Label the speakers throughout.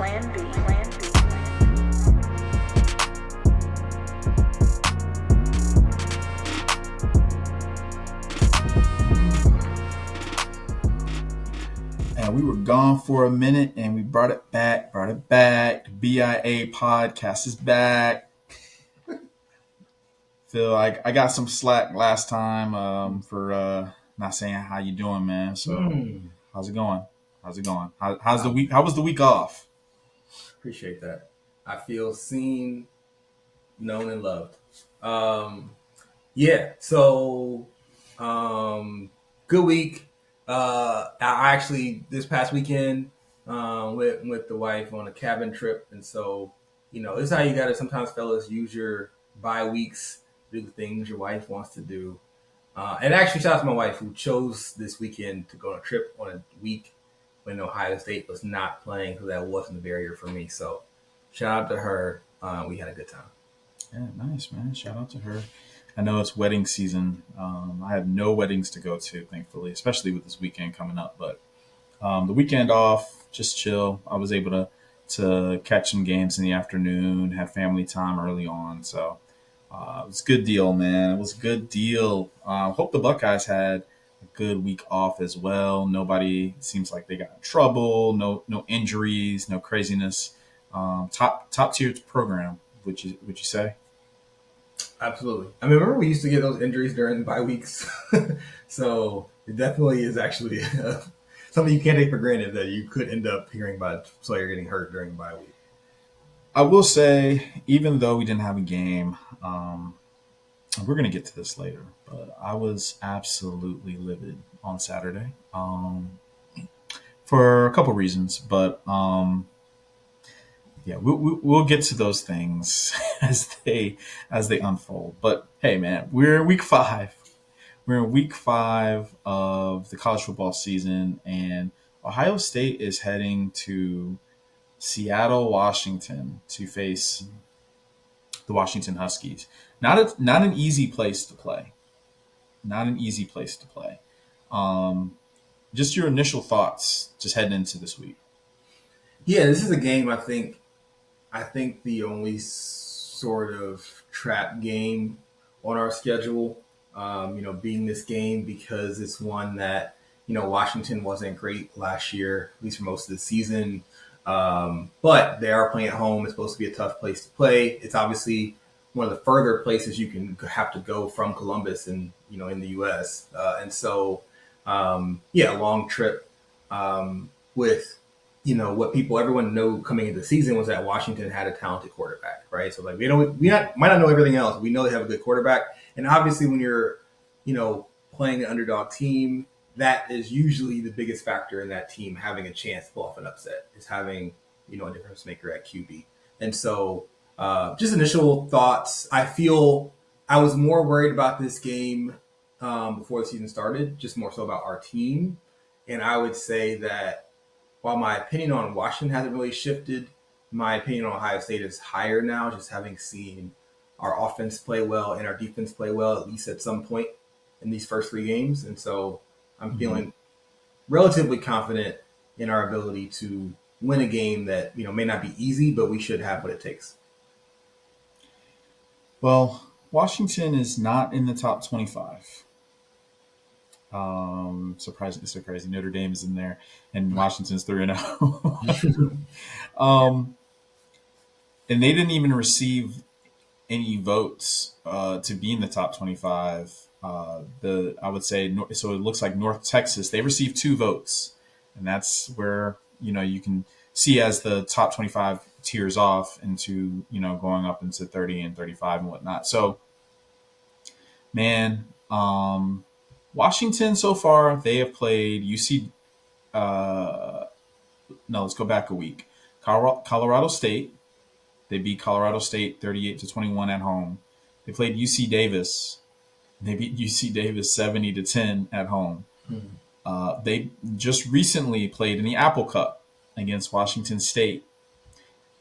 Speaker 1: Plan B. Plan B.
Speaker 2: And we were gone for a minute, and we brought it back. The BIA podcast is back. Phil, I got some slack last time for not saying how you doing, man. So how's it going? How's the week? How was the week off?
Speaker 3: Appreciate that. I feel seen, known, and loved. Good week. I actually this past weekend went with the wife on a cabin trip, and so this is how you gotta sometimes, fellas, use your bye weeks, do the things your wife wants to do. And actually, shout out to my wife who chose this weekend to go on a trip on a week when Ohio State was not playing, because that wasn't a barrier for me. So shout out to her. We had a good time.
Speaker 2: Yeah, nice, man. Shout out to her. I know it's wedding season. I have no weddings to go to, thankfully, especially with this weekend coming up. But the weekend off, just chill. I was able to catch some games in the afternoon, have family time early on. So it was a good deal, man. It was a good deal. Hope the Buckeyes had a good week off as well. Nobody seems like they got in trouble. No injuries. No craziness. Top tier program. Would you say?
Speaker 3: Absolutely. I mean, remember we used to get those injuries during the bye weeks, so it definitely is actually something you can't take for granted that you could end up hearing about. So you're getting hurt during the bye week.
Speaker 2: I will say, even though we didn't have a game, we're going to get to this later, but I was absolutely livid on Saturday for a couple reasons. But yeah, we'll get to those things as they unfold. But hey, man, we're in week 5. We're in week 5 of the college football season, and Ohio State is heading to Seattle, Washington, to face the Washington Huskies. Not an easy place to play. Not an easy place to play. Just your initial thoughts, just heading into this week.
Speaker 3: Yeah, this is a game I think the only sort of trap game on our schedule, being this game, because it's one that, Washington wasn't great last year, at least for most of the season. But they are playing at home. It's supposed to be a tough place to play. It's obviously one of the further places you can have to go from Columbus and, in the U.S. A long trip with, what everyone knew coming into the season was that Washington had a talented quarterback, right? So might not know everything else. We know they have a good quarterback. And obviously when you're, playing an underdog team, that is usually the biggest factor in that team having a chance to pull off an upset, is having, a difference maker at QB. And so just initial thoughts, I feel I was more worried about this game before the season started, just more so about our team. And I would say that while my opinion on Washington hasn't really shifted, my opinion on Ohio State is higher now, just having seen our offense play well and our defense play well, at least at some point in these first 3 games. And so I'm feeling relatively confident in our ability to win a game that, may not be easy, but we should have what it takes.
Speaker 2: Well, Washington is not in the top 25. Surprisingly so crazy. Notre Dame is in there, and Washington's 3-0. And they didn't even receive any votes to be in the top 25. I would say so. It looks like North Texas, they received 2 votes, and that's where you can see as the top 25 tiers off into going up into 30 and 35 and whatnot. So, man. Washington so far, they have played UC. No, let's go back a week. Colorado State. They beat Colorado State 38-21 at home. They played UC Davis. They beat UC Davis 70-10 at home. They just recently played in the Apple Cup against Washington State.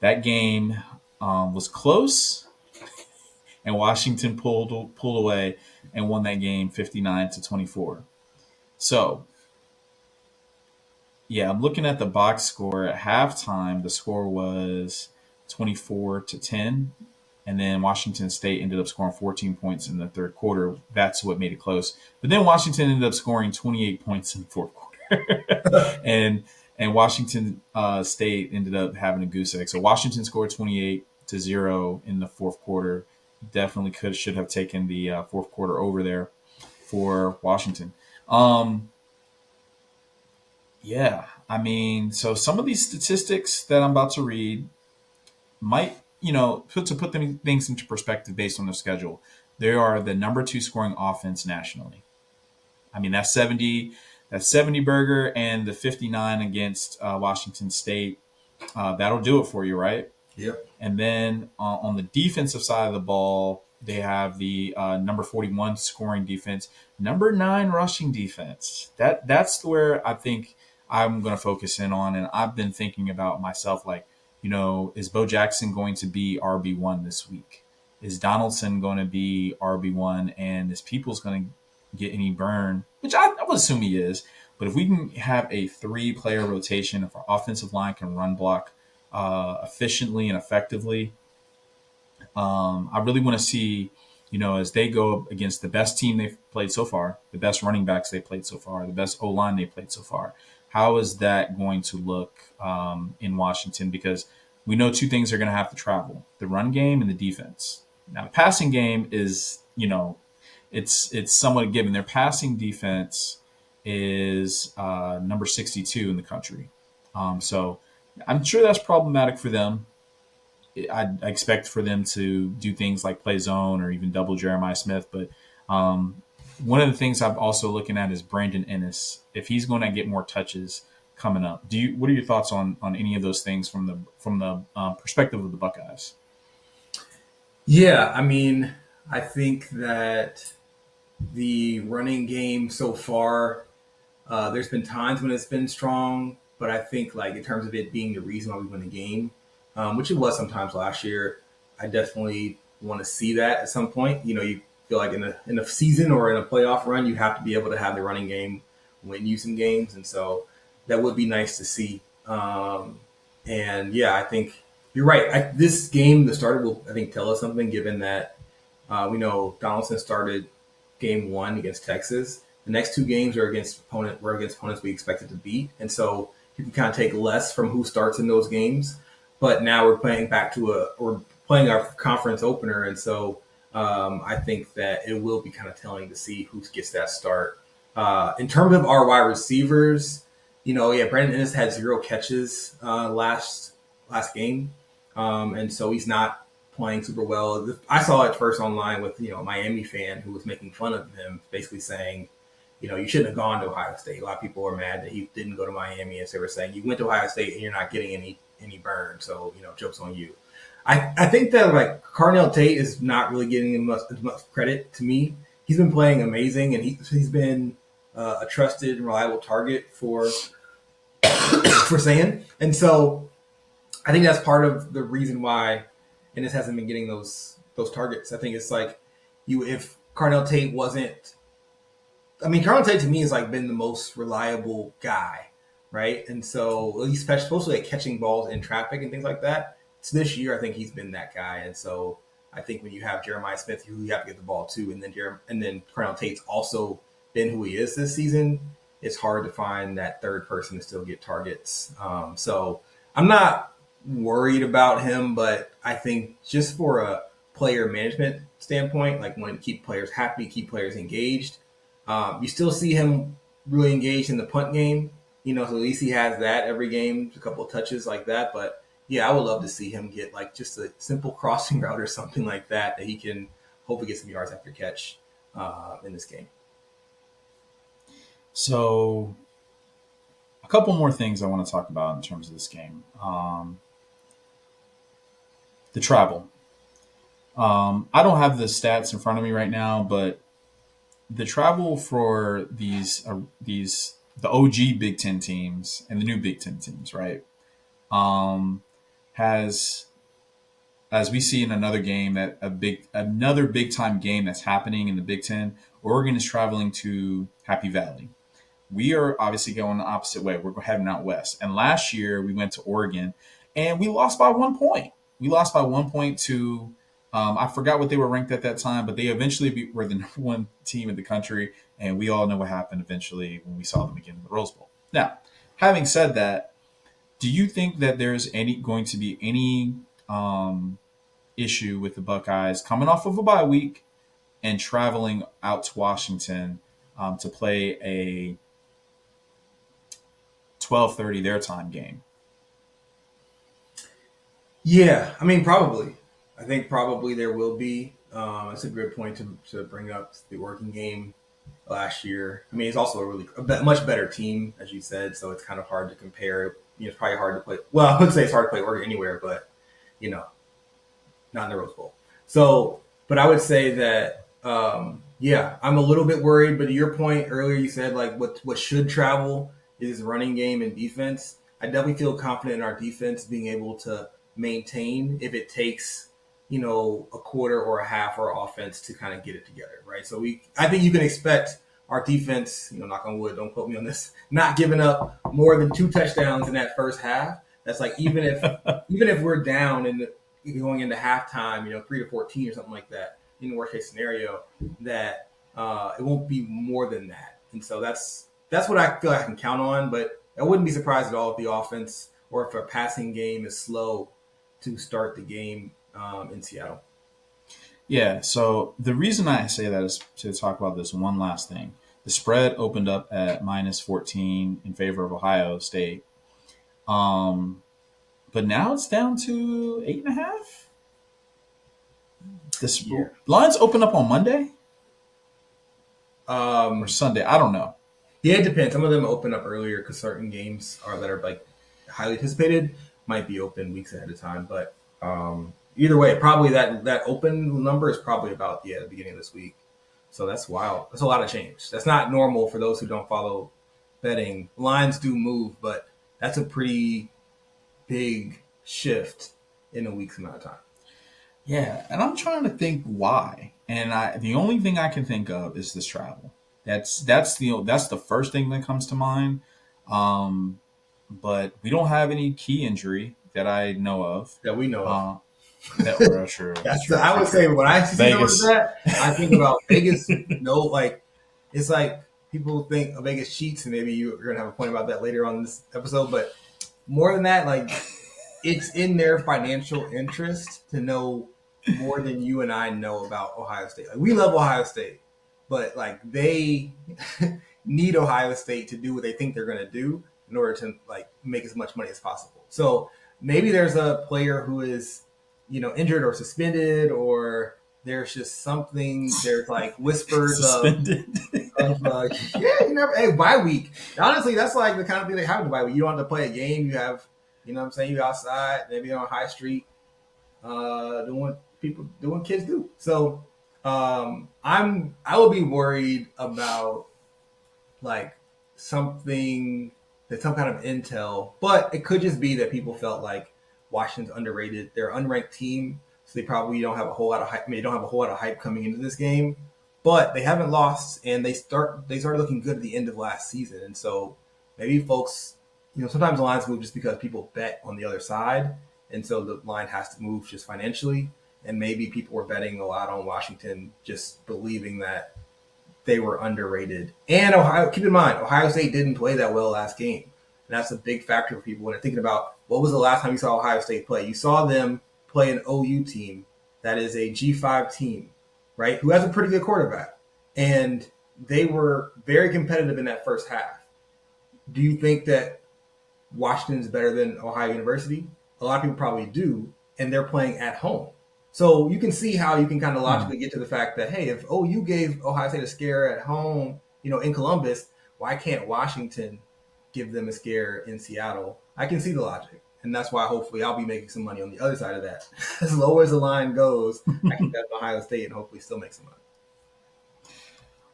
Speaker 2: That game was close, and Washington pulled away and won that game 59-24. So Yeah, I'm looking at the box score at halftime. The score was 24-10, and then Washington State ended up scoring 14 points in the third quarter. That's what made it close. But then Washington ended up scoring 28 points in the fourth quarter, and Washington State ended up having a goose egg. So Washington scored 28-0 in the fourth quarter. Definitely should have taken the fourth quarter over there for Washington. Um, yeah, I mean, so some of these statistics that I'm about to read might, put things into perspective based on their schedule. They are the number two scoring offense nationally. I mean, that's 70 Burger and the 59 against Washington State. That'll do it for you, right?
Speaker 3: Yep.
Speaker 2: And then on the defensive side of the ball, they have the number 41 scoring defense, number 9 rushing defense. That's where I think I'm going to focus in on. And I've been thinking about myself, like, is Bo Jackson going to be RB1 this week? Is Donaldson going to be RB1? And is Peoples going to get any burn? Which I would assume he is. But if we can have a 3-player rotation, if our offensive line can run block efficiently and effectively, I really want to see, as they go against the best team they've played so far, the best running backs they played so far, the best O line they played so far. How is that going to look in Washington? Because we know two things are going to have to travel: the run game and the defense. Now, the passing game is, it's somewhat given. Their passing defense is number 62 in the country. So I'm sure that's problematic for them. I expect for them to do things like play zone or even double Jeremiah Smith. But one of the things I'm also looking at is Brandon Ennis. If he's going to get more touches coming up, what are your thoughts on any of those things from the perspective of the Buckeyes?
Speaker 3: Yeah, I mean, I think that the running game so far, there's been times when it's been strong, but I think like in terms of it being the reason why we win the game, which it was sometimes last year, I definitely want to see that at some point. You feel like in a season or in a playoff run, you have to be able to have the running game win you some games, and so that would be nice to see. And yeah, I think you're right. This game, the starter will I think tell us something, given that we know Donaldson started game one against Texas. The next two games are against opponents we expected to beat, and so you can kind of take less from who starts in those games. But now we're playing our conference opener, and so I think that it will be kind of telling to see who gets that start. In terms of our wide receivers, yeah, Brandon Ennis had 0 catches last game, and so he's not playing super well. I saw it first online with a Miami fan who was making fun of him, basically saying, you shouldn't have gone to Ohio State. A lot of people were mad that he didn't go to Miami, as they were saying, you went to Ohio State and you're not getting any burn, so joke's on you. I think that like Carnell Tate is not really getting as much credit to me. He's been playing amazing, and he's been a trusted and reliable target for Sand, and so I think that's part of the reason why Ennis hasn't been getting those targets. I think it's like if Carnell Tate wasn't. I mean, Carnell Tate to me has like been the most reliable guy, right? And so he's especially like catching balls in traffic and things like that. So this year, I think he's been that guy, and so I think when you have Jeremiah Smith, who you have to get the ball to, and then Carnell Tate's also been who he is this season, it's hard to find that third person to still get targets. So I'm not worried about him, but I think just for a player management standpoint, like wanting to keep players happy, keep players engaged, you still see him really engaged in the punt game. So at least he has that every game, a couple of touches like that. But yeah, I would love to see him get like just a simple crossing route or something like that he can hopefully get some yards after catch in this game.
Speaker 2: So, a couple more things I want to talk about in terms of this game. The travel. I don't have the stats in front of me right now, but the travel for the OG Big Ten teams and the new Big Ten teams, right? Has, as we see in another game, that another big time game that's happening in the Big Ten, Oregon is traveling to Happy Valley. we are obviously going the opposite way. We're heading out west. And last year we went to Oregon and we lost by 1 point. We lost by 1 point to, I forgot what they were ranked at that time, but they eventually were the number one team in the country. And we all know what happened eventually when we saw them again in the Rose Bowl. Now, having said that, do you think that there's going to be any issue with the Buckeyes coming off of a bye week and traveling out to Washington to play a 12:30 their time game?
Speaker 3: Yeah, I mean, probably. I think probably there will be. It's a good point to bring up the working game last year. I mean, it's also much better team, as you said, so it's kind of hard to compare. It's probably hard to play. Well, I would say it's hard to play Oregon anywhere, but, not in the Rose Bowl. So, but I would say that, yeah, I'm a little bit worried. But to your point earlier, you said like what should travel is running game and defense. I definitely feel confident in our defense being able to maintain if it takes a quarter or a half or offense to kind of get it together, right? So I think you can expect our defense, knock on wood, don't quote me on this, not giving up more than 2 touchdowns in that first half. That's like even if we're down and going into halftime, 3-14 or something like that, in the worst case scenario, that it won't be more than that. And so that's what I feel like I can count on. But I wouldn't be surprised at all if the offense or if a passing game is slow to start the game in Seattle.
Speaker 2: Yeah, so the reason I say that is to talk about this one last thing. The spread opened up at -14 in favor of Ohio State. But now it's down to 8.5. This lines open up on Monday or Sunday. I don't know.
Speaker 3: Yeah, it depends. Some of them open up earlier because certain games that are like highly anticipated might be open weeks ahead of time. But either way, probably that open number is probably about the beginning of this week. So that's wild. That's a lot of change. That's not normal for those who don't follow betting. Lines do move, but that's a pretty big shift in a week's amount of time.
Speaker 2: Yeah, and I'm trying to think why. And the only thing I can think of is this travel. That's the first thing that comes to mind. But we don't have any key injury that I know of.
Speaker 3: That we know of.
Speaker 2: True.
Speaker 3: I would say when I see that, I think about Vegas. It's like people think of Vegas cheats, and maybe you're gonna have a point about that later on in this episode. But more than that, like it's in their financial interest to know more than you and I know about Ohio State. Like we love Ohio State, but like they need Ohio State to do what they think they're gonna do in order to like make as much money as possible. So maybe there's a player who is injured or suspended, or there's just something. There's like whispers bye week. Honestly, that's like the kind of thing that happens by week. You don't have to play a game. You have, what I'm saying, you outside, maybe on High Street, doing what kids do. So I would be worried about like some kind of intel, but it could just be that people felt like Washington's underrated. They're an unranked team, so they probably don't have a whole lot of hype. They don't have a whole lot of hype coming into this game, but they haven't lost, and they started looking good at the end of last season. And so maybe folks, sometimes the lines move just because people bet on the other side, and so the line has to move just financially. And maybe people were betting a lot on Washington, just believing that they were underrated. And keep in mind, Ohio State didn't play that well last game. And that's a big factor for people when they're thinking about what was the last time you saw Ohio State play. You saw them play an OU team that is a G5 team, right, who has a pretty good quarterback. And they were very competitive in that first half. Do you think that Washington is better than Ohio University? A lot of people probably do, and they're playing at home. So you can see how you can kind of logically get to the fact that, hey, if OU gave Ohio State a scare at home, in Columbus, why can't Washington give them a scare in Seattle? I can see the logic. And that's why hopefully I'll be making some money on the other side of that. As low as the line goes, I can bet Ohio State and hopefully still make some money.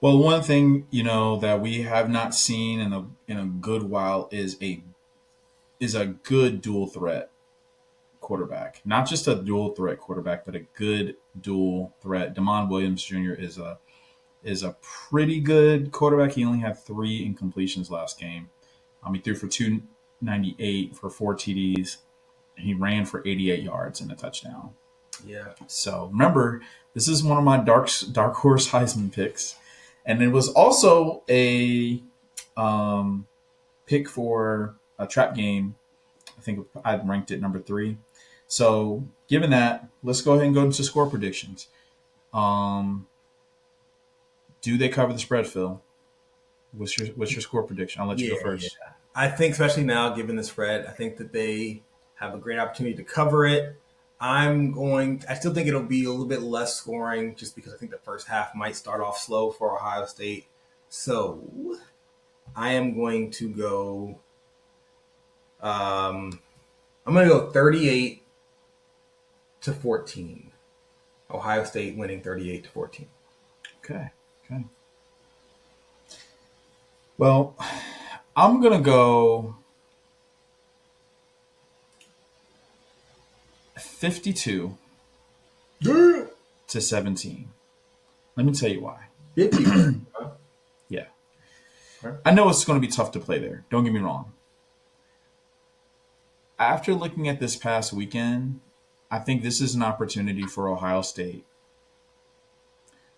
Speaker 2: Well, one thing, that we have not seen in a good while is a good dual threat quarterback. Not just a dual threat quarterback, but a good dual threat. Damon Williams Jr. is is a pretty good quarterback. He only had 3 incompletions last game. He threw for 298 for 4 TDs. He ran for 88 yards and a touchdown.
Speaker 3: Yeah.
Speaker 2: So remember, this is one of my dark horse Heisman picks, and it was also a pick for a trap game. I think I ranked it number 3. So given that, let's go ahead and go into score predictions. Do they cover the spread, Phil? What's your score prediction? I'll let you go first.
Speaker 3: Yeah. I think, especially now, given the spread, I think that they have a great opportunity to cover it. I still think it'll be a little bit less scoring just because I think the first half might start off slow for Ohio State. So I am going to go, I'm going to go 38-14. Ohio State winning 38-14.
Speaker 2: Okay. Well, I'm going to go 52 to 17. Let me tell you why.
Speaker 3: 50.
Speaker 2: Yeah. I know it's going to be tough to play there. Don't get me wrong. After looking at this past weekend, I think this is an opportunity for Ohio State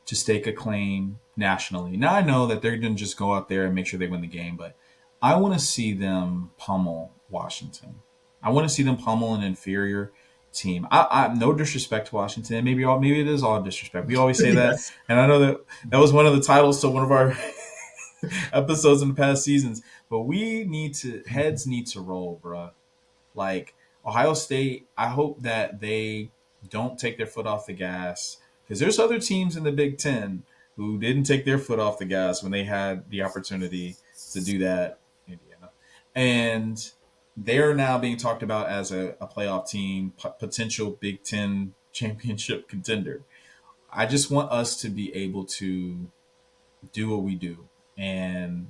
Speaker 2: to stake a claim nationally. Now, I know that they're going to just go out there and make sure they win the game, but I want to see them pummel Washington. I want to see them pummel an inferior team. I no disrespect to Washington. Maybe it is all disrespect. We always say that,
Speaker 3: Yes.
Speaker 2: and I know that was one of the titles to one of our episodes in the past seasons. But heads need to roll, bruh. Like Ohio State, I hope that they don't take their foot off the gas, because there's other teams in the Big Ten who didn't take their foot off the gas when they had the opportunity to do that. Indiana, and they're now being talked about as a playoff team, potential Big Ten championship contender. I just want us to be able to do what we do and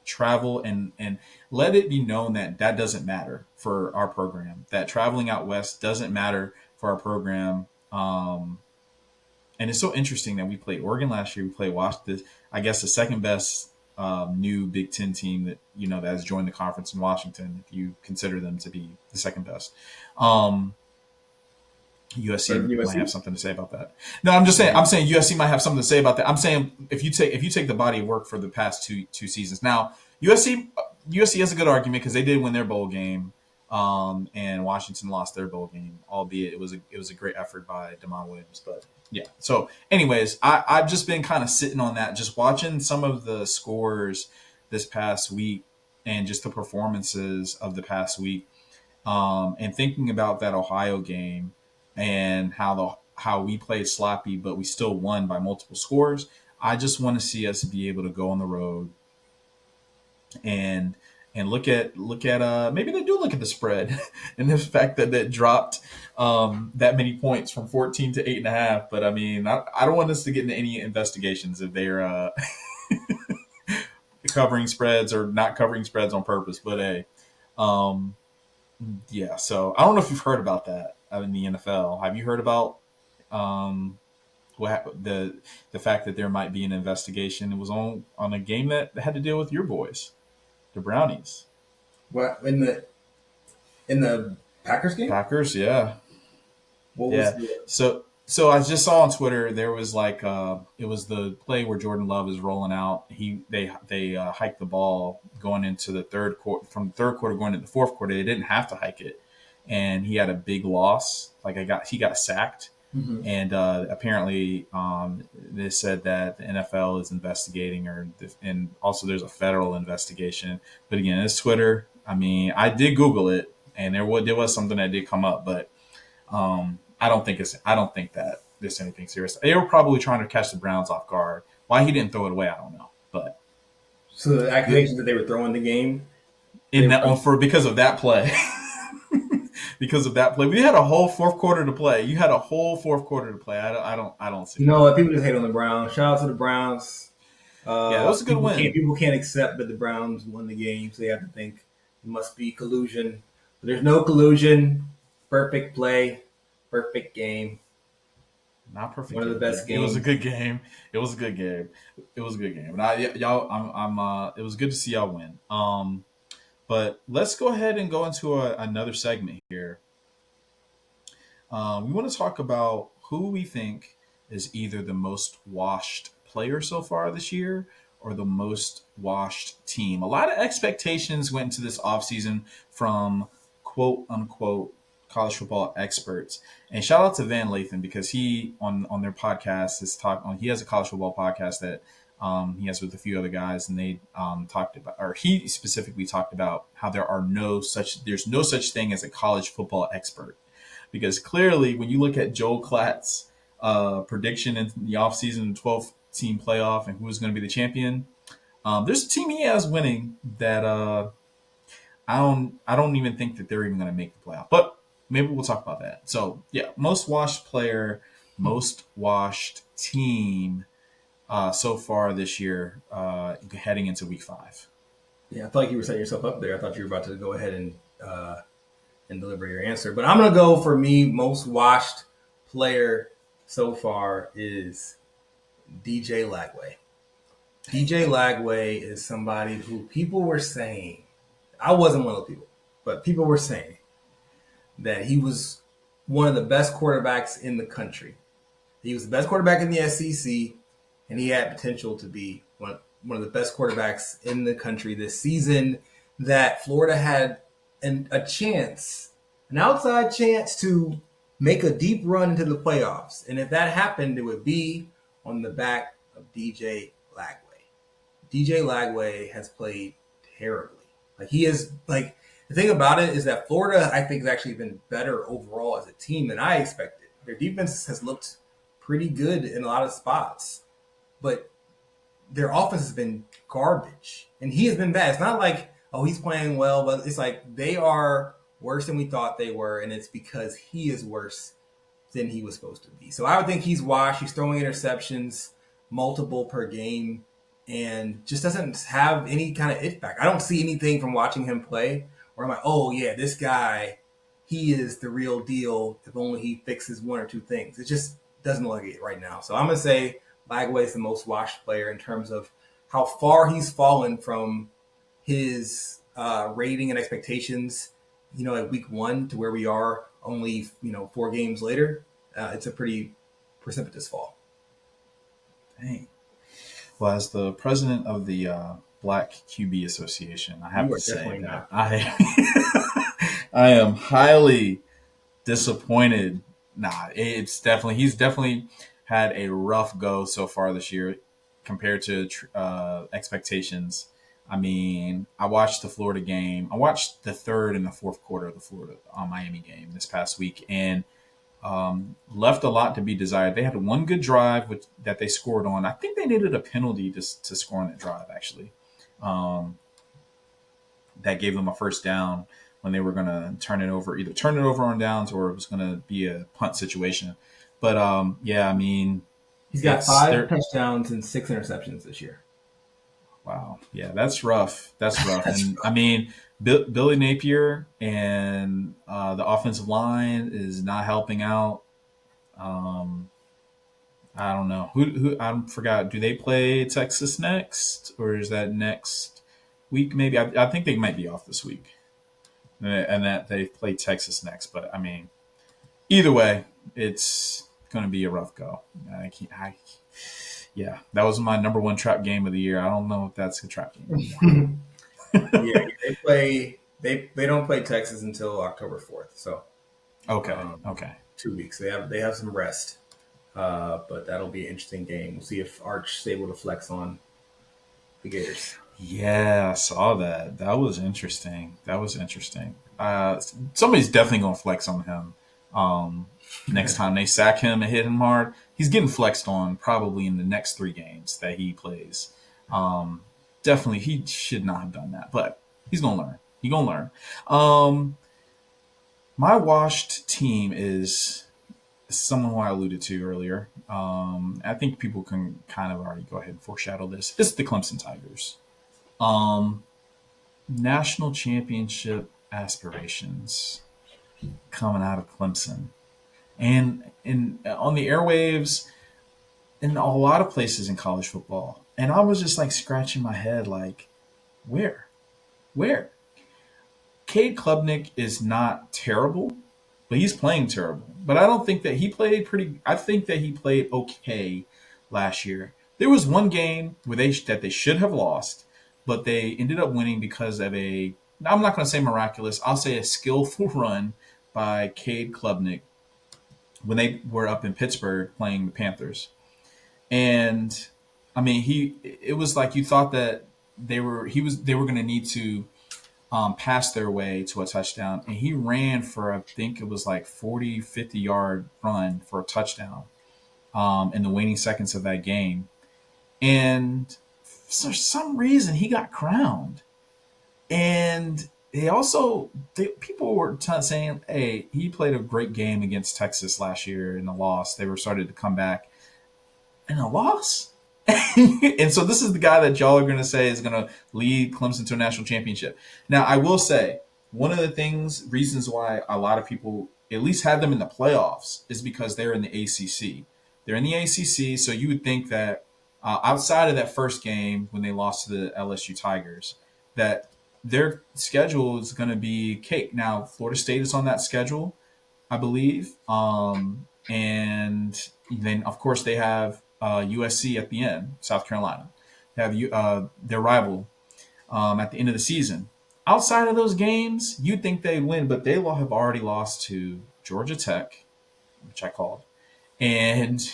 Speaker 2: travel and let it be known that doesn't matter for our program, that traveling out west doesn't matter for our program. And it's so interesting that we played Oregon last year. We played Washington, I guess the second best new Big Ten team that that has joined the conference in Washington, if you consider them to be the second best. USC might have something to say about that. No, I'm saying USC might have something to say about that. I'm saying if you take the body of work for the past two seasons. Now USC has a good argument because they did win their bowl game, and Washington lost their bowl game, albeit it was a great effort by DeMond Williams. But yeah. So, anyways, I've just been kind of sitting on that, just watching some of the scores this past week and just the performances of the past week, and thinking about that Ohio game and how we played sloppy, but we still won by multiple scores. I just want to see us be able to go on the road and look at maybe they do look at the spread and the fact that it dropped that many points from 14 to 8.5. But I mean, I don't want us to get into any investigations if they're covering spreads or not covering spreads on purpose. But hey, yeah. So I don't know if you've heard about that in the NFL. Have you heard about the fact that there might be an investigation? It was on a game that had to deal with your boys, the Brownies.
Speaker 3: What in the Packers game?
Speaker 2: Packers, yeah.
Speaker 3: What
Speaker 2: yeah.
Speaker 3: was
Speaker 2: So I just saw on Twitter there was like it was the play where Jordan Love is rolling out. They hiked the ball going into the third quarter, from the third quarter going into the fourth quarter. They didn't have to hike it, and he had a big loss. He got sacked, and apparently they said that the NFL is investigating, and also there's a federal investigation. But again, it's Twitter. I mean, I did Google it, and there was something that did come up, but I don't think that there's anything serious. They were probably trying to catch the Browns off guard. Why he didn't throw it away, I don't know. But
Speaker 3: so the accusations that they were throwing the game
Speaker 2: because of that play. Because of that play, we had a whole fourth quarter to play. You had a whole fourth quarter to play. I don't see.
Speaker 3: People just hate on the Browns. Shout out to the Browns.
Speaker 2: Yeah, that was a good win.
Speaker 3: People can't accept that the Browns won the game, so they have to think it must be collusion. But there's no collusion. Perfect play, perfect game.
Speaker 2: Not perfect
Speaker 3: One of the
Speaker 2: game,
Speaker 3: best
Speaker 2: but it was a
Speaker 3: games.
Speaker 2: good game. It was a good game. It was a good game. And y'all, it was good to see y'all win. But let's go ahead and go into another segment here. We want to talk about who we think is either the most washed player so far this year or the most washed team. A lot of expectations went into this offseason from quote unquote college football experts. And shout out to Van Lathan because he on their podcast is talking. He has a college football podcast that he has with a few other guys, and they talked about, or he specifically talked about how there's no such thing as a college football expert because clearly when you look at Joel Klatt's prediction in the offseason, the 12 team playoff, and who's going to be the champion, there's a team he has winning that I don't even think that they're even going to make the playoff. But maybe we'll talk about that. So yeah, most washed player, most washed team so far this year, heading into week 5.
Speaker 3: Yeah, I felt like you were setting yourself up there. I thought you were about to go ahead and deliver your answer. But I'm going to go for me, most washed player so far is DJ Lagway. DJ Lagway is somebody who people were saying, I wasn't one of those people, but people were saying that he was one of the best quarterbacks in the country. He was the best quarterback in the SEC, and he had potential to be one of the best quarterbacks in the country this season, that Florida had a chance, an outside chance to make a deep run into the playoffs. And if that happened, it would be on the back of DJ Lagway. DJ Lagway has played terribly. Like he is like the thing about it is that Florida, I think, has actually been better overall as a team than I expected. Their defense has looked pretty good in a lot of spots, but their offense has been garbage, and he has been bad. It's not like, oh, he's playing well, but it's like they are worse than we thought they were, and it's because he is worse than he was supposed to be. So I would think he's washed. He's throwing interceptions, multiple per game, and just doesn't have any kind of it back. I don't see anything from watching him play where I'm like, oh yeah, this guy, he is the real deal. If only he fixes one or two things. It just doesn't look like it right now. So I'm gonna say Lagway is the most washed player in terms of how far he's fallen from his rating and expectations, at week 1 to where we are only, 4 games later. It's a pretty precipitous fall.
Speaker 2: Dang. Well, as the president of the Black QB Association, I have
Speaker 3: You
Speaker 2: to
Speaker 3: are
Speaker 2: say
Speaker 3: definitely
Speaker 2: that
Speaker 3: not.
Speaker 2: I am highly disappointed. He's definitely had a rough go so far this year compared to expectations. I mean, I watched the Florida game. I watched the third and the fourth quarter of the Florida Miami game this past week, and left a lot to be desired. They had one good drive that they scored on. I think they needed a penalty to score on that drive, actually. Um, that gave them a first down when they were going to either turn it over on downs, or it was going to be a punt situation. But yeah, I mean,
Speaker 3: He's got 5 touchdowns and 6 interceptions this year.
Speaker 2: Wow, yeah, that's rough. That's rough. And I mean, Billy Napier and the offensive line is not helping out. I don't know who I forgot. Do they play Texas next, or is that next week? Maybe I think they might be off this week, and that they play Texas next. But I mean, either way, it's going to be a rough go. Yeah, that was my number 1 trap game of the year. I don't know if that's a trap game anymore.
Speaker 3: Yeah, they play. They don't play Texas until October 4th. So
Speaker 2: Okay.
Speaker 3: 2 weeks. They have some rest. But that'll be an interesting game. We'll see if Arch is able to flex on the Gators.
Speaker 2: Yeah, I saw that. That was interesting. Somebody's definitely going to flex on him. Next time they sack him and hit him hard, he's getting flexed on probably in the next 3 games that he plays. Definitely, he should not have done that, but he's going to learn. My washed team is someone who I alluded to earlier. I think people can kind of already go ahead and foreshadow this. It's the Clemson Tigers. National championship aspirations coming out of Clemson. and on the airwaves in a lot of places in college football. And I was just like scratching my head, like, where? Where? Cade Klubnik is not terrible, but he's playing terrible. But I don't think that he played pretty. I think that he played okay last year. There was one game where they should have lost, but they ended up winning because of a. I'm not going to say miraculous. I'll say a skillful run by Cade Klubnik when they were up in Pittsburgh playing the Panthers. And I mean, it was like you thought that they were going to need to pass their way to a touchdown, and he ran for, I think it was like 40, 50-yard run for a touchdown in the waning seconds of that game. And for some reason, he got crowned. And people were saying, hey, he played a great game against Texas last year in a loss. They were started to come back in a loss. And so this is the guy that y'all are going to say is going to lead Clemson to a national championship. Now, I will say one of the reasons why a lot of people at least have them in the playoffs is because they're in the ACC. They're in the ACC, so you would think that outside of that first game when they lost to the LSU Tigers, that their schedule is going to be cake. Now, Florida State is on that schedule, I believe. And then, of course, they have USC at the end, South Carolina. They have their rival at the end of the season. Outside of those games, you'd think they'd win, but they have already lost to Georgia Tech, which I called, and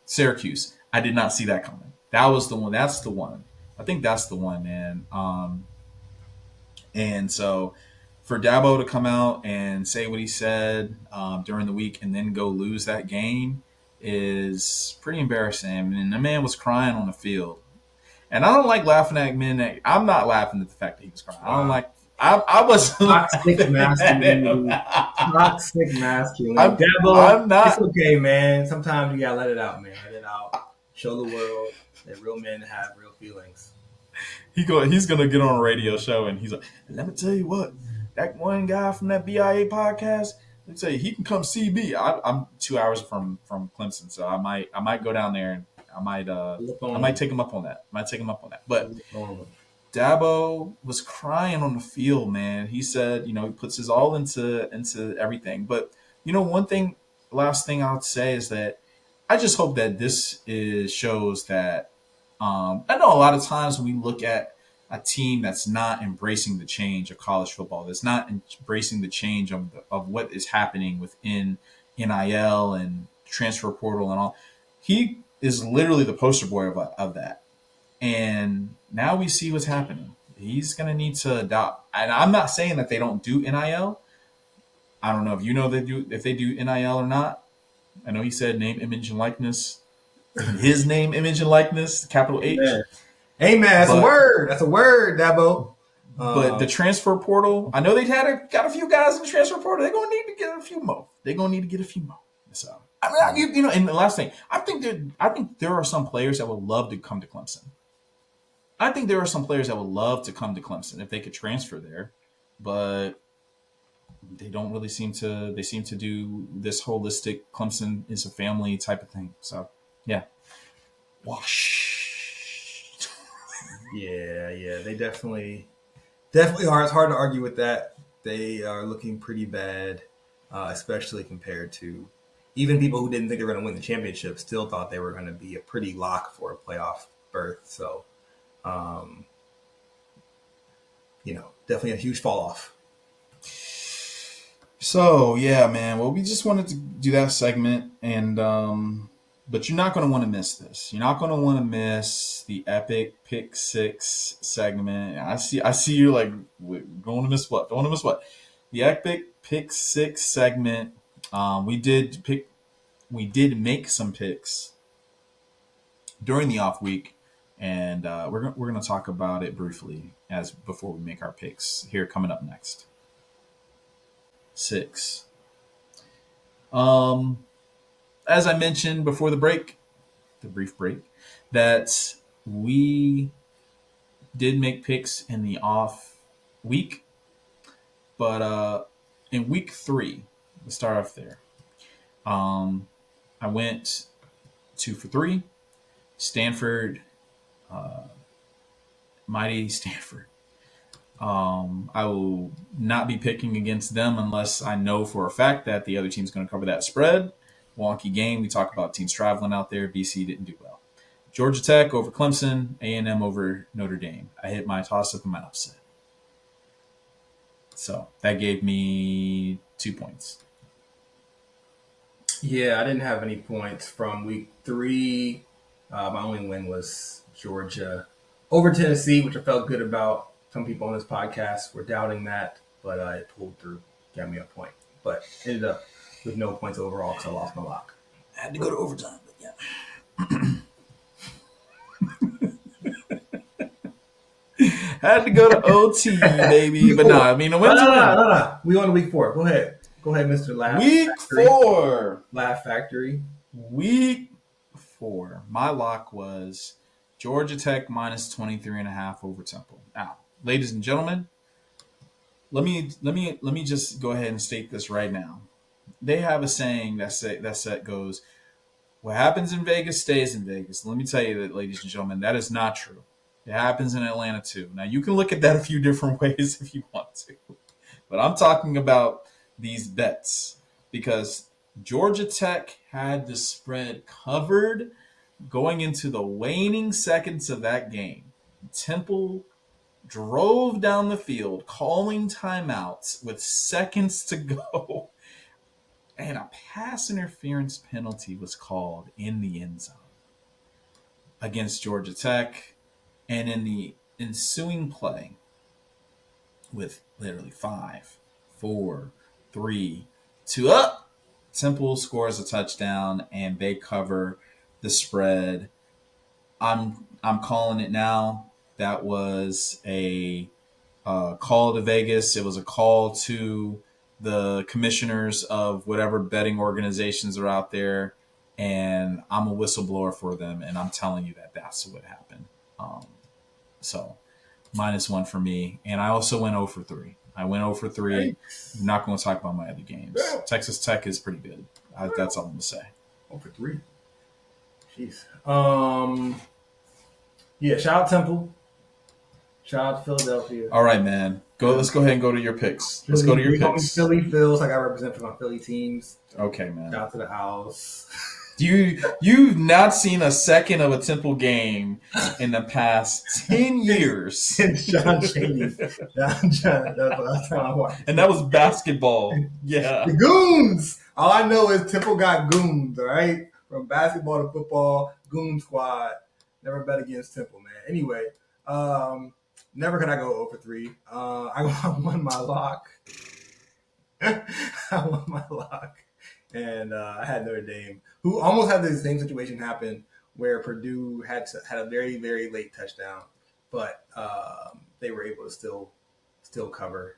Speaker 2: Syracuse. I did not see that coming. That was the one. That's the one. I think that's the one, man. And so for Dabo to come out and say what he said during the week and then go lose that game is pretty embarrassing. And the man was crying on the field. And I don't like laughing at men. I'm not laughing at the fact that he was crying. I don't like. I was
Speaker 3: toxic masculinity. Toxic masculinity. Dabo,
Speaker 2: I'm not.
Speaker 3: It's okay, man. Sometimes you gotta let it out, man. Let it out. Show the world that real men have real feelings.
Speaker 2: He's gonna get on a radio show and he's like, let me tell you what, that one guy from that BIA podcast, let me tell you, he can come see me. I'm 2 hours from Clemson, so I might go down there and I might take him up on that. But Dabo was crying on the field, man. He said, he puts his all into everything. But last thing I would say is that I just hope that this shows that I know a lot of times when we look at a team that's not embracing the change of college football, that's not embracing the change of what is happening within NIL and transfer portal and all, he is literally the poster boy of that. And now we see what's happening. He's going to need to adopt. And I'm not saying that they don't do NIL. I don't know if they do NIL or not. I know he said name, image, and likeness. His name, image, and likeness, capital H.
Speaker 3: Amen. That's a word. That's a word, Dabo.
Speaker 2: But the transfer portal, I know they got a few guys in the transfer portal. They're going to need to get a few more. So, I mean, and the last thing, I think there are some players that would love to come to Clemson. I think there are some players that would love to come to Clemson if they could transfer there, but they don't really seem to. They seem to do this holistic Clemson is a family type of thing. So, yeah, wash.
Speaker 3: Yeah, they definitely are. It's hard to argue with that. They are looking pretty bad, especially compared to even people who didn't think they were going to win the championship still thought they were going to be a pretty lock for a playoff berth. So, definitely a huge fall off.
Speaker 2: So, yeah, man. Well, we just wanted to do that segment, and but you're not going to want to miss this. You're not going to want to miss the epic Pick Six segment. I see you like, don't want to miss what? Don't want to miss what? The epic Pick Six segment. We did make some picks during the off week, and we're going to talk about it briefly before we make our picks here coming up next. 6. As I mentioned before the brief break, that we did make picks in the off week, but in week 3, Let's start off there. I went 2 for 3. Stanford, mighty Stanford. I will not be picking against them unless I know for a fact that the other team's going to cover that spread. Wonky game. We talk about teams traveling out there. BC didn't do well. Georgia Tech over Clemson. A&M over Notre Dame. I hit my toss-up and my upset. So that gave me 2 points.
Speaker 3: Yeah, I didn't have any points from week 3. My only win was Georgia over Tennessee, which I felt good about. Some people on this podcast were doubting that, but it pulled through, got me a point. But ended up with no points overall because I lost my lock.
Speaker 2: I had to go to overtime, but yeah. Had to go to OT, baby. But no, I mean, a win's a win.
Speaker 3: No. We on to week 4. Go ahead, Mr. Laugh.
Speaker 2: Week
Speaker 3: Factory.
Speaker 2: 4.
Speaker 3: Laugh Factory.
Speaker 2: Week 4. My lock was Georgia Tech minus 23.5 over Temple. Now, ladies and gentlemen, let me just go ahead and state this right now. They have a saying that goes, "What happens in Vegas stays in Vegas." Let me tell you that, ladies and gentlemen, that is not true. It happens in Atlanta too. Now, you can look at that a few different ways if you want to, but I'm talking about these bets because Georgia Tech had the spread covered going into the waning seconds of that game. Temple drove down the field calling timeouts with seconds to go, and a pass interference penalty was called in the end zone against Georgia Tech. And in the ensuing play, with literally 5, 4, 3, 2 up, Temple scores a touchdown and they cover the spread. I'm calling it now. That was a call to Vegas. It was a call to the commissioners of whatever betting organizations are out there, and I'm a whistleblower for them, and I'm telling you that that's what happened. So -1 for me, and I also went 0 for 3. I went 0 for 3.
Speaker 3: Thanks.
Speaker 2: I'm not going to talk about my other games.
Speaker 3: Yeah.
Speaker 2: Texas Tech is pretty good. That's all I'm going to say.
Speaker 3: 0 for 3. Jeez. Yeah, shout out Temple. Shout out to Philadelphia.
Speaker 2: All right, man. Let's go ahead and go to your picks. Let's go to your picks.
Speaker 3: Philly Phils. I got represented for my Philly teams.
Speaker 2: Okay, man.
Speaker 3: Shout out to the house.
Speaker 2: You've not seen a second of a Temple game in the past 10 years.
Speaker 3: Since John Chaney. That's how I watched.
Speaker 2: And that was basketball. Yeah.
Speaker 3: The goons. All I know is Temple got goons, all right? From basketball to football, goon squad. Never bet against Temple, man. Anyway, never can I go 0 for 3. I won my lock. And I had Notre Dame, who almost had the same situation happen where Purdue had a very, very late touchdown, but they were able to still cover.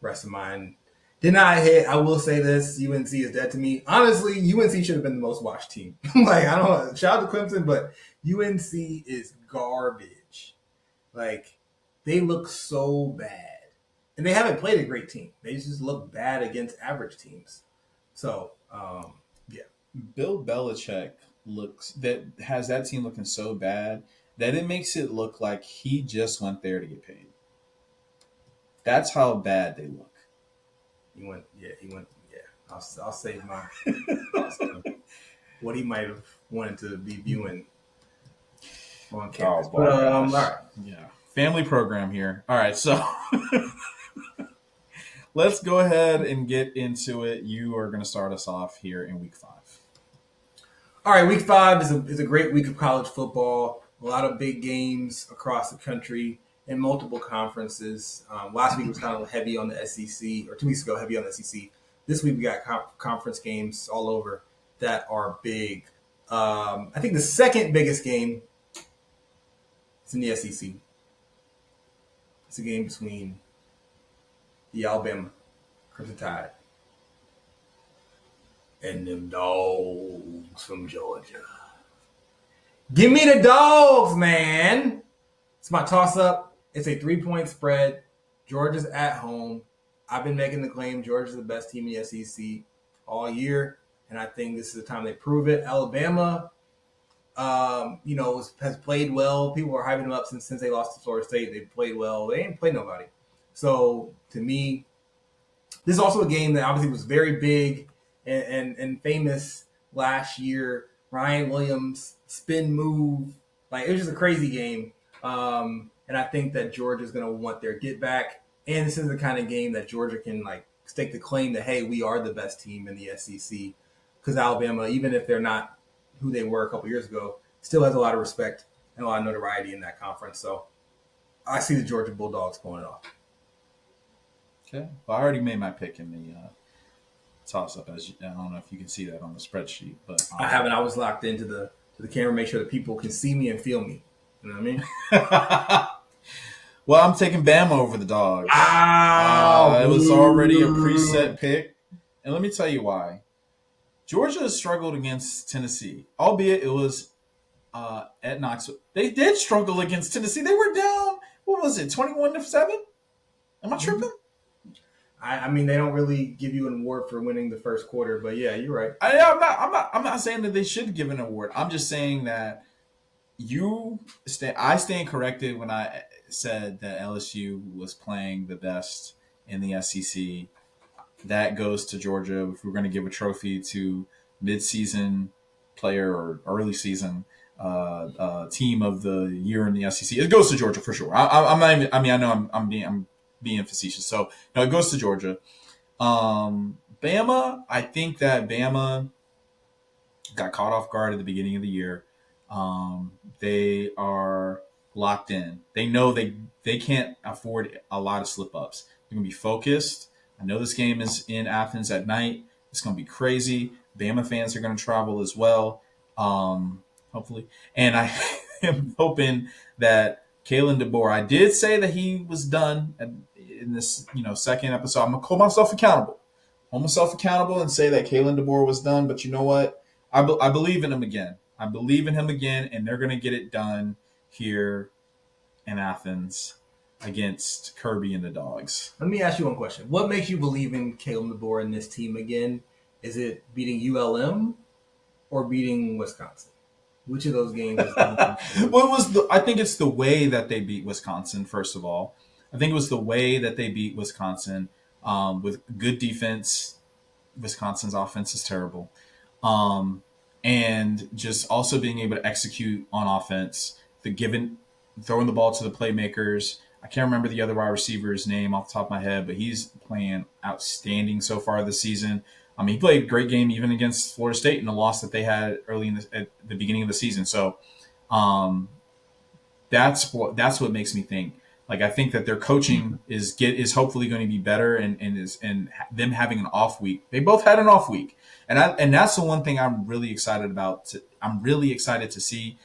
Speaker 3: Rest of mine did not hit. I will say this: UNC is dead to me. Honestly, UNC should have been the most watched team. Like, I don't shout out to Clemson, but UNC is garbage. Like, they look so bad, and they haven't played a great team. They just look bad against average teams. So, yeah.
Speaker 2: Bill Belichick has that team looking so bad that it makes it look like he just went there to get paid. That's how bad they look.
Speaker 3: He went. Yeah. I'll save my what he might have wanted to be viewing on campus.
Speaker 2: But, all right. Yeah. Family program here. All right. So let's go ahead and get into it. You are going to start us off here in week 5.
Speaker 3: All right. Week 5 is a great week of college football. A lot of big games across the country in multiple conferences. Last week was kind of heavy on the SEC, or 2 weeks ago, heavy on the SEC. This week we got conference games all over that are big. I think the second biggest game is in the SEC. It's a game between the Alabama Crimson Tide and them dogs from Georgia. Give me the dogs, man. It's my toss-up. It's a 3-point spread. Georgia's at home. I've been making the claim Georgia's the best team in the SEC all year, and I think this is the time they prove it. Alabama, has played well. People were hyping them up since they lost to Florida State. They played well. They ain't played nobody. So to me, this is also a game that obviously was very big and famous last year. Ryan Williams spin move, like it was just a crazy game. And I think that Georgia's going to want their get back. And this is the kind of game that Georgia can like stake the claim that, hey, we are the best team in the SEC. Because Alabama, even if they're not who they were a couple years ago, still has a lot of respect and a lot of notoriety in that conference. So I see the Georgia Bulldogs pulling it off.
Speaker 2: Okay. Well, I already made my pick in the toss up. I don't know if you can see that on the spreadsheet, but
Speaker 3: I haven't. I was locked into the camera, make sure that people can see me and feel me. You know what I mean?
Speaker 2: Well, I'm taking Bama over the Dogs. It was already a preset pick, and let me tell you why. Georgia has struggled against Tennessee, albeit it was at Knoxville. They did struggle against Tennessee. They were down. What was it? 21-7? Am I tripping?
Speaker 3: I mean, they don't really give you an award for winning the first quarter, but yeah, you're right.
Speaker 2: I'm not saying that they should give an award. I'm just saying that I stand corrected when I said that LSU was playing the best in the SEC. That goes to Georgia. If we're going to give a trophy to midseason player or early season team of the year in the SEC, it goes to Georgia for sure. I'm not even. I mean, I know I'm being facetious. So no, it goes to Georgia. Bama, I think that Bama got caught off guard at the beginning of the year. They are locked in. They know they can't afford a lot of slip ups. They're gonna be focused. I know this game is in Athens at night. It's gonna be crazy. Bama fans are gonna travel as well. Hopefully, and I am hoping that Kalen DeBoer. I did say that he was done in this, second episode. I'm gonna hold myself accountable. Hold myself accountable and say that Kalen DeBoer was done. But you know what? I believe in him again. I believe in him again, and they're gonna get it done here in Athens against Kirby and the Dogs.
Speaker 3: Let me ask you one question. What makes you believe in Caleb DeBoer and this team again? Is it beating ULM or beating Wisconsin? Which of those games?
Speaker 2: I think it's the way that they beat Wisconsin. First of all, I think it was the way that they beat Wisconsin with good defense. Wisconsin's offense is terrible, and just also being able to execute on offense. Throwing the ball to the playmakers. I can't remember the other wide receiver's name off the top of my head, but he's playing outstanding so far this season. He played a great game even against Florida State in the loss that they had early at the beginning of the season. So that's what makes me think. Like, I think that their coaching is hopefully going to be better, and them having an off week. They both had an off week, and that's the one thing I'm really excited about. I'm really excited to see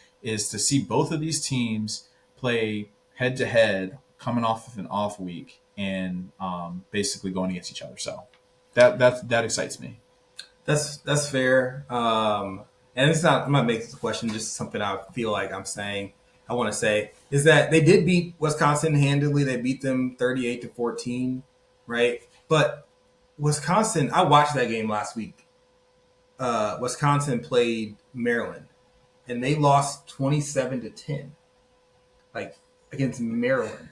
Speaker 2: both of these teams play head to head, coming off of an off week, and basically going against each other. So that excites me.
Speaker 3: That's fair. And it's not. I'm not making this question. Just something I feel like I want to say is that they did beat Wisconsin handily. They beat them 38-14, right? But Wisconsin, I watched that game last week. Wisconsin played Maryland, and they lost 27-10, like against Maryland.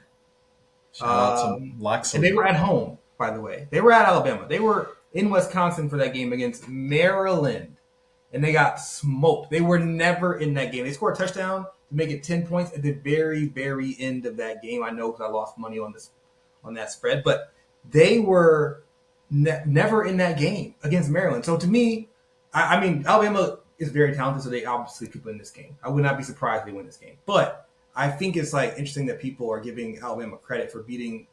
Speaker 3: And they were at home, by the way. They were at Alabama. They were in Wisconsin for that game against Maryland, and they got smoked. They were never in that game. They scored a touchdown to make it 10 points at the very, very end of that game. I know because I lost money on that spread, but they were never in that game against Maryland. So to me, I mean, Alabama is very talented, so they obviously could win this game. I would not be surprised if they win this game. But I think it's like interesting that people are giving Alabama credit for beating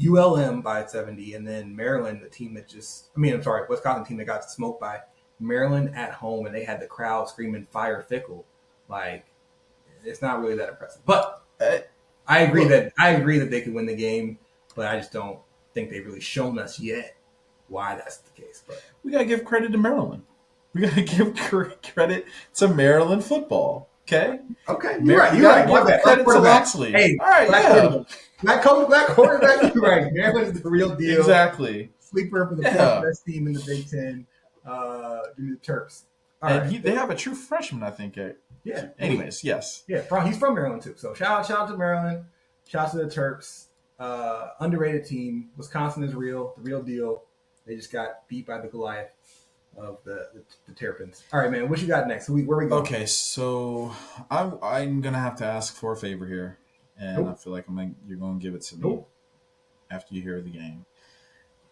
Speaker 3: ULM by 70, and then Maryland, Wisconsin team that got smoked by Maryland at home, and they had the crowd screaming "Fire Fickle." Like, it's not really that impressive. But I agree that they could win the game, but I just don't think they've really shown us yet why that's the case. But
Speaker 2: we gotta give credit to Maryland. We gotta give credit to Maryland football. Okay.
Speaker 3: Okay, you're right. You're
Speaker 2: gotta
Speaker 3: right.
Speaker 2: give the credit to Loxley.
Speaker 3: Hey,
Speaker 2: All right, yeah.
Speaker 3: Black quarterback. You're right. Maryland is the real deal.
Speaker 2: Exactly.
Speaker 3: Sleeper for the fourth best team in the Big Ten. Give me the Terps.
Speaker 2: They have a true freshman, I think.
Speaker 3: Yeah.
Speaker 2: Anyways, yes.
Speaker 3: Yeah, he's from Maryland too. So shout out to Maryland. Shout out to the Terps. Underrated team. Wisconsin is the real deal. They just got beat by the Goliath of the Terrapins. All right, man. What you got next? Where we going?
Speaker 2: Okay, so I'm gonna have to ask for a favor here, and I feel like you're gonna give it to me after you hear the game.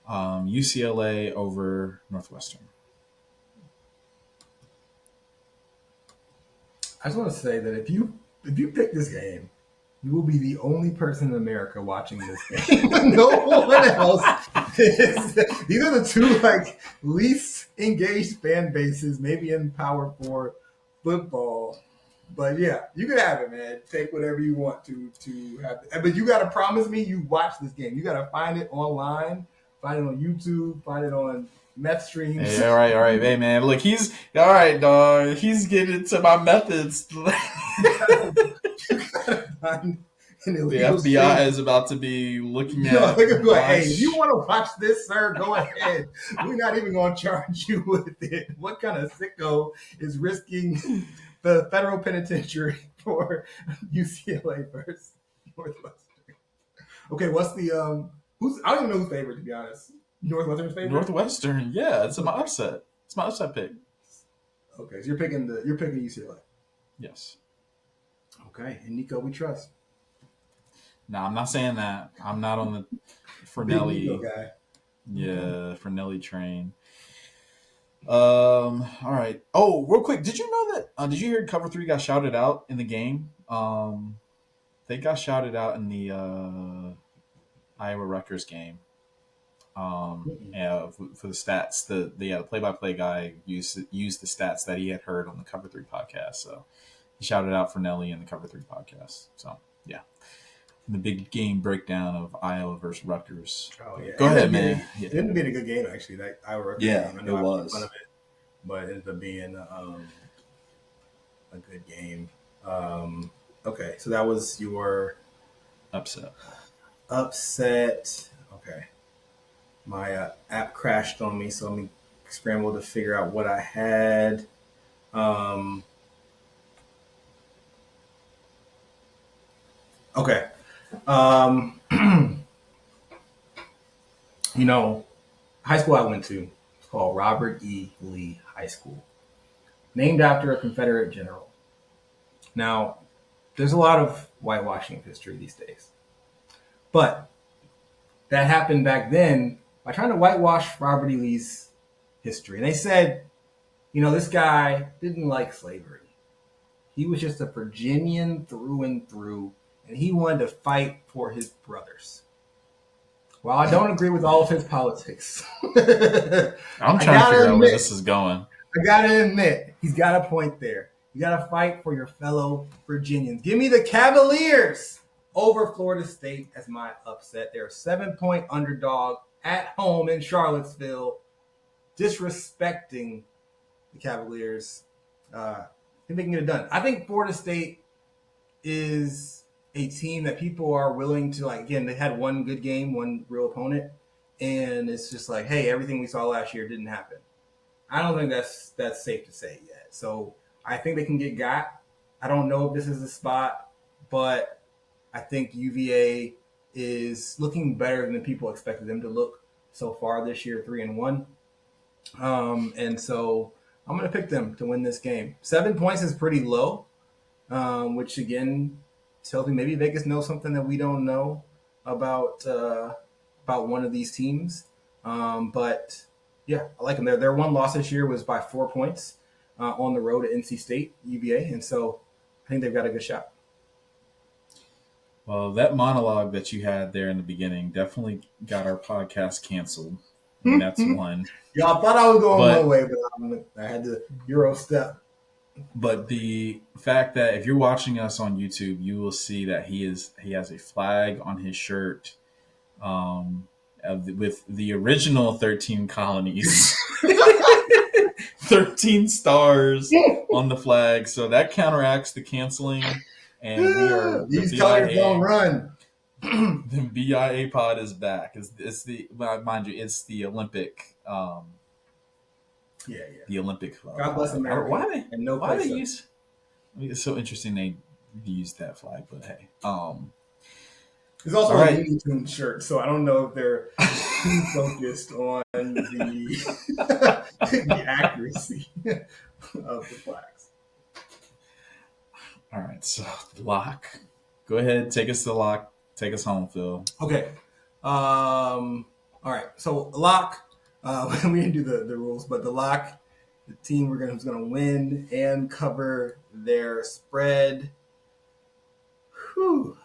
Speaker 2: UCLA over Northwestern.
Speaker 3: I just want to say that if you pick this game, you will be the only person in America watching this game. No one else. These are the two least engaged fan bases, maybe in Power 4 football. But yeah, you can have it, man. Take whatever you want to have it. But you got to promise me you watch this game. You got to find it online, find it on YouTube, find it on meth streams.
Speaker 2: Hey, all right. Hey, man. Look, he's all right, dog. He's getting into my methods. The FBI is about to be looking at.
Speaker 3: Hey, if you want to watch this, sir, go ahead. We're not even going to charge you with it. What kind of sicko is risking the federal penitentiary for UCLA versus Northwestern? Okay, what's the I don't even know who's favorite, to be honest. Northwestern's favorite.
Speaker 2: Northwestern, yeah, it's my upset. It's my upset pick.
Speaker 3: Okay, so you're picking UCLA.
Speaker 2: Yes.
Speaker 3: Okay, and Nico, we trust.
Speaker 2: No, I'm not saying that. I'm not on the Fernelli
Speaker 3: guy.
Speaker 2: Yeah, Fernelli train. All right. Oh, real quick, did you know that? Did you hear Cover 3 got shouted out in the game? They got shouted out in the Iowa Rutgers game. Yeah, for the stats, the play-by-play guy used the stats that he had heard on the Cover 3 podcast. So he shouted out Fernelli in the Cover 3 podcast. So yeah. The big game breakdown of Iowa versus Rutgers.
Speaker 3: Oh yeah,
Speaker 2: go ahead, man.
Speaker 3: It ended up being a good game actually. That Iowa Rutgers game. I know
Speaker 2: it was.
Speaker 3: I made fun of it, but it ended up being a good game. Okay, so that was your
Speaker 2: upset.
Speaker 3: Okay, my app crashed on me, so let me scramble to figure out what I had. Okay. High school I went to, it's called Robert E. Lee High School, named after a Confederate general. Now, there's a lot of whitewashing of history these days, but that happened back then by trying to whitewash Robert E. Lee's history. And they said, this guy didn't like slavery. He was just a Virginian through and through, and he wanted to fight for his brothers. While I don't agree with all of his politics,
Speaker 2: I'm trying to figure out where this is going.
Speaker 3: I gotta admit, he's got a point there. You gotta fight for your fellow Virginians. Give me the Cavaliers over Florida State as my upset. They're a 7-point underdog at home in Charlottesville, disrespecting the Cavaliers. I think they can get it done. I think Florida State is a team that people are willing to, again, they had one good game, one real opponent, and it's just hey, everything we saw last year didn't happen. I don't think that's safe to say yet. So I think they can get got. I don't know if this is the spot, but I think UVA is looking better than people expected them to look so far this year, 3-1. And so I'm going to pick them to win this game. 7 points is pretty low, which again tells me maybe Vegas knows something that we don't know about one of these teams. But yeah, I like them. Their one loss this year was by 4 points on the road at NC State, UVA, and so I think they've got a good shot.
Speaker 2: Well, that monologue that you had there in the beginning definitely got our podcast canceled. And that's one.
Speaker 3: Y'all thought I was going one way, but I had to Euro step.
Speaker 2: But the fact that if you're watching us on YouTube, you will see that he has a flag on his shirt with the original 13 colonies 13 stars on the flag, so that counteracts the canceling, and we are
Speaker 3: These colors don't run.
Speaker 2: The BIA pod is back. It's the mind you, it's the Olympic. The Olympic.
Speaker 3: God bless America.
Speaker 2: Why they?
Speaker 3: And no
Speaker 2: why
Speaker 3: place
Speaker 2: they use? I mean, it's so interesting they use that flag, but hey.
Speaker 3: There's also a Looney Tunes shirt, so I don't know if they're too focused on the the accuracy of the flags.
Speaker 2: All right, so the lock. Go ahead, take us to the lock. Take us home, Phil.
Speaker 3: Okay. All right. So lock. We didn't do the rules, but the lock. The team who's gonna win and cover their spread. Whew.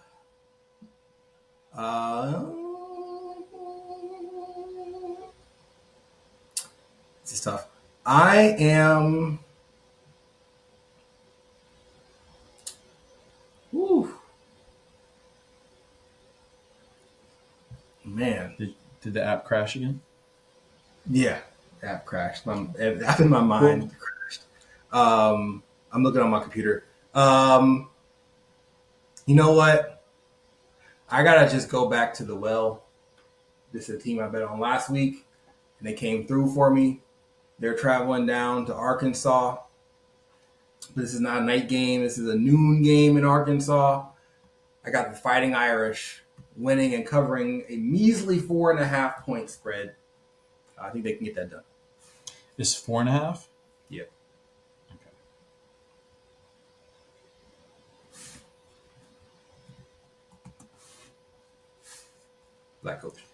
Speaker 3: This is tough. I am. Whew. Man.
Speaker 2: Did the app crash again?
Speaker 3: Yeah, the app crashed. The app in my mind crashed. I'm looking on my computer. You know what? I gotta just go back to the well. This is a team I bet on last week, and they came through for me. They're traveling down to Arkansas. This is not a night game. This is a noon game in Arkansas. I got the Fighting Irish winning and covering a measly 4.5 point spread. I think they can get that done.
Speaker 2: It's 4.5?
Speaker 3: Yeah.
Speaker 2: Okay.
Speaker 3: Black coach.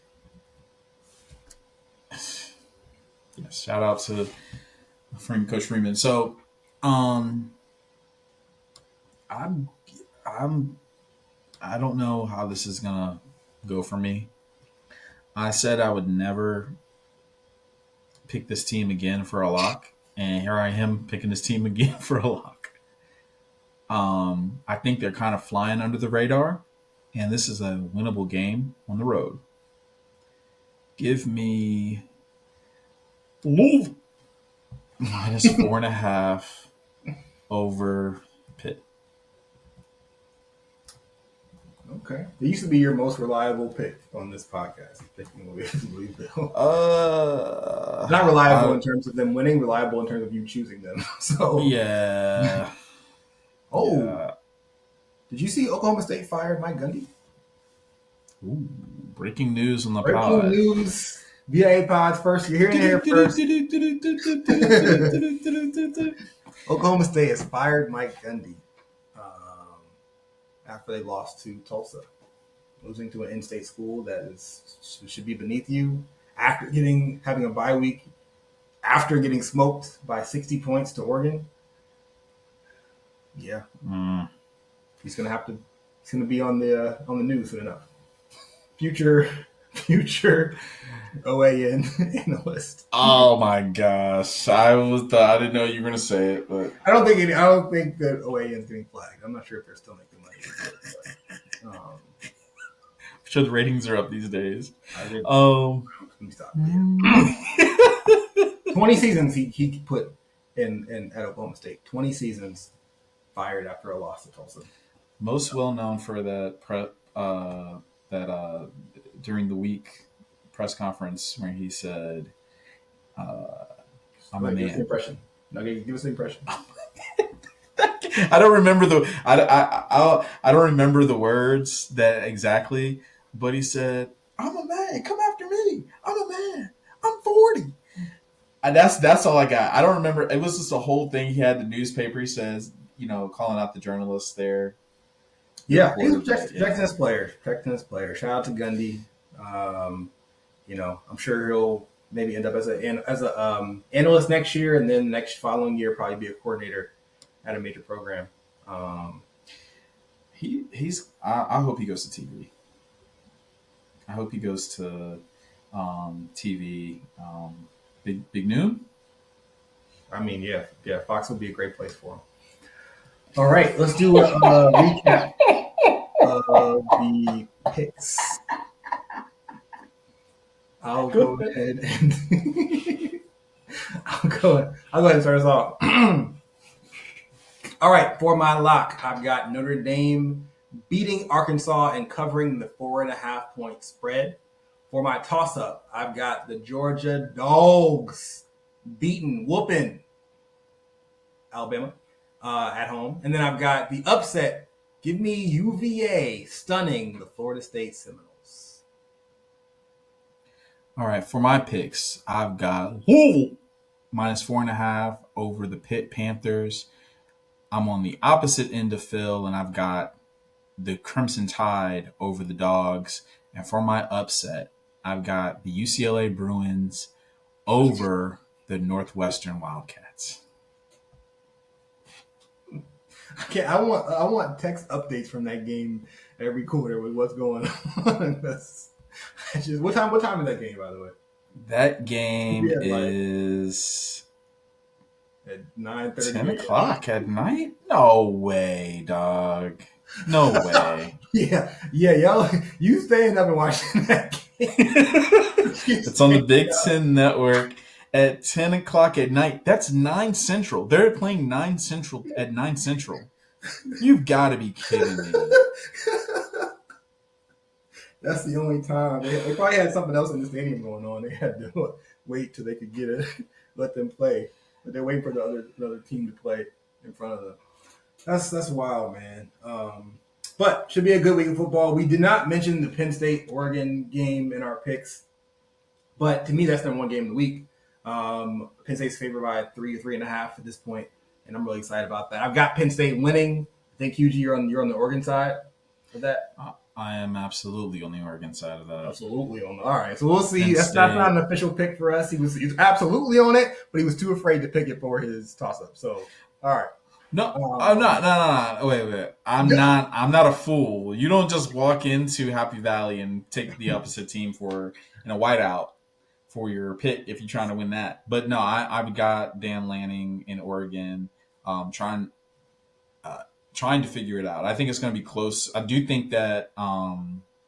Speaker 2: Yes, shout out to Coach Freeman. So, I don't know how this is gonna go for me. I said I would never pick this team again for a lock, and here I am picking this team again for a lock. I think they're kind of flying under the radar, and this is a winnable game on the road. Give me minus 4.5 over Pitt.
Speaker 3: Okay. It used to be your most reliable pick on this podcast, picking Louisville. Not reliable in terms of them winning, reliable in terms of you choosing them. So
Speaker 2: yeah.
Speaker 3: Yeah. Did you see Oklahoma State fired Mike Gundy?
Speaker 2: Ooh, breaking news on the
Speaker 3: breaking
Speaker 2: pod.
Speaker 3: Breaking news. BIA pods first. You're hearing it here first. Oklahoma State has fired Mike Gundy after they lost to Tulsa, losing to an in-state school that should be beneath you. After having a bye week, after getting smoked by 60 points to Oregon. Yeah, he's gonna be on the news soon enough. Future OAN analyst.
Speaker 2: Oh my gosh, I didn't know you were gonna say it, but
Speaker 3: I don't think that OAN is getting flagged. I'm not sure if they're still making money. But,
Speaker 2: I'm sure the ratings are up these days.
Speaker 3: Let me stop. 20 seasons he put in at Oklahoma State. 20 seasons fired after a loss to Tulsa.
Speaker 2: Most well known for that during the week press conference where he said, "I'm a man."
Speaker 3: Give us an impression. No, give us an impression.
Speaker 2: I don't remember I don't remember the words that exactly, but he said, "I'm a man. Come after me. I'm a man. I'm 40." And that's all I got. I don't remember. It was just a whole thing. He had the newspaper. He says, calling out the journalists there.
Speaker 3: Yeah, he's protecting his player. Shout out to Gundy. I'm sure he'll maybe end up as an analyst next year, and then next following year probably be a coordinator at a major program.
Speaker 2: I hope he goes to TV. I hope he goes to TV. Big Noon.
Speaker 3: I mean, yeah, Fox would be a great place for him. All right, let's do a recap of the picks. I'll go go ahead and start us off. All right, for my lock, I've got Notre Dame beating Arkansas and covering the 4.5-point spread. For my toss-up, I've got the Georgia Dogs whooping Alabama at home. And then I've got the upset. Give me UVA stunning the Florida State Seminoles.
Speaker 2: All right, for my picks, I've got minus 4.5 over the Pitt Panthers. I'm on the opposite end of Phil, and I've got the Crimson Tide over the Dogs. And for my upset, I've got the UCLA Bruins over the Northwestern Wildcats.
Speaker 3: I want text updates from that game every quarter with what's going on. What time is that game, by the way?
Speaker 2: That game is
Speaker 3: at 9:30.
Speaker 2: 10 o'clock at night? No way, dog. No way.
Speaker 3: Yeah, y'all, you staying up and watching that game.
Speaker 2: It's on the Big Ten Network at 10 o'clock at night. That's 9 Central. They're playing 9 Central at 9 Central. You've got to be kidding me.
Speaker 3: That's the only time. They probably had something else in the stadium going on. They had to wait till they could get it, let them play. But they're waiting for the other team to play in front of them. That's wild, man. But should be a good week of football. We did not mention the Penn State-Oregon game in our picks. But to me, that's number one game of the week. Penn State's favored by 3 or 3.5 at this point, and I'm really excited about that. I've got Penn State winning. I think, Hugie, you're on the Oregon side of that.
Speaker 2: I am absolutely on the Oregon side of that.
Speaker 3: Absolutely on. All right, so we'll see. That's not an official pick for us. He was absolutely on it, but he was too afraid to pick it for his toss-up. So, all right.
Speaker 2: No, I'm not. No. Wait. I'm not a fool. You don't just walk into Happy Valley and take the opposite team for a whiteout for your pick if you're trying to win that. But no, I've got Dan Lanning in Oregon, trying to figure it out. I think it's going to be close. I do think that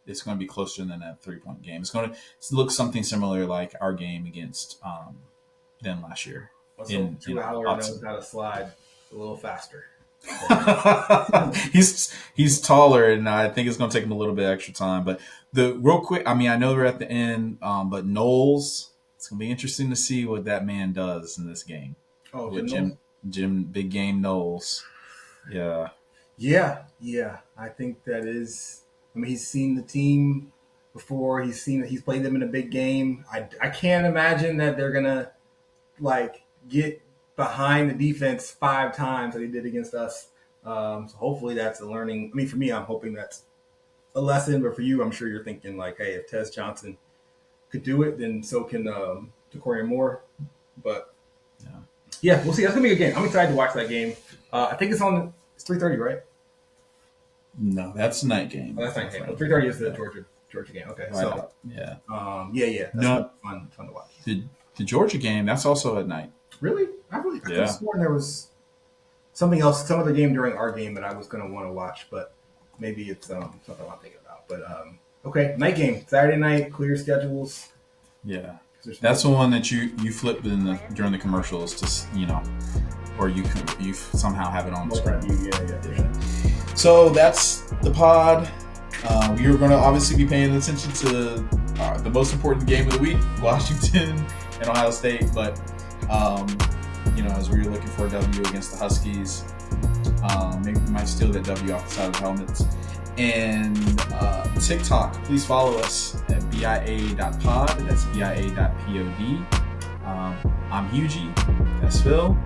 Speaker 2: it's going to be closer than that 3-point game. It's going to look something similar like our game against them last year.
Speaker 3: So Tyler knows how to slide a little faster.
Speaker 2: He's taller, and I think it's going to take him a little bit extra time. But real quick, I know we're at the end, but Knowles, it's going to be interesting to see what that man does in this game.
Speaker 3: Oh,
Speaker 2: with Jim, big game Knowles. Yeah.
Speaker 3: I think that is. He's seen the team before. He's played them in a big game. I can't imagine that they're gonna get behind the defense 5 times that they did against us. So hopefully that's a learning. For me, I'm hoping that's a lesson. But for you, I'm sure you're thinking hey, if Tez Johnson could do it, then so can Decorian Moore. But yeah, we'll see. That's gonna be a good game. I'm excited to watch that game. I think it's 3:30, right?
Speaker 2: No, that's a night game.
Speaker 3: Oh, that's night game. 3:30 is the Georgia game. Okay, so
Speaker 2: yeah.
Speaker 3: That's fun to watch.
Speaker 2: The Georgia game, that's also at night.
Speaker 3: Really? I could have sworn there was something else, some other game during our game that I was going to want to watch, but maybe it's something I'm thinking about. But okay, night game, Saturday night, clear schedules.
Speaker 2: Yeah, that's the one that you flip during the commercials, just or you somehow have it on the screen.
Speaker 3: Yeah.
Speaker 2: So that's the pod. We are going to obviously be paying attention to the most important game of the week, Washington and Ohio State. But as we were looking for a W against the Huskies, maybe we might steal that W off the side of the helmets. And TikTok, please follow us at BIA.pod. That's BIA.pod. I'm Hugie. That's Phil.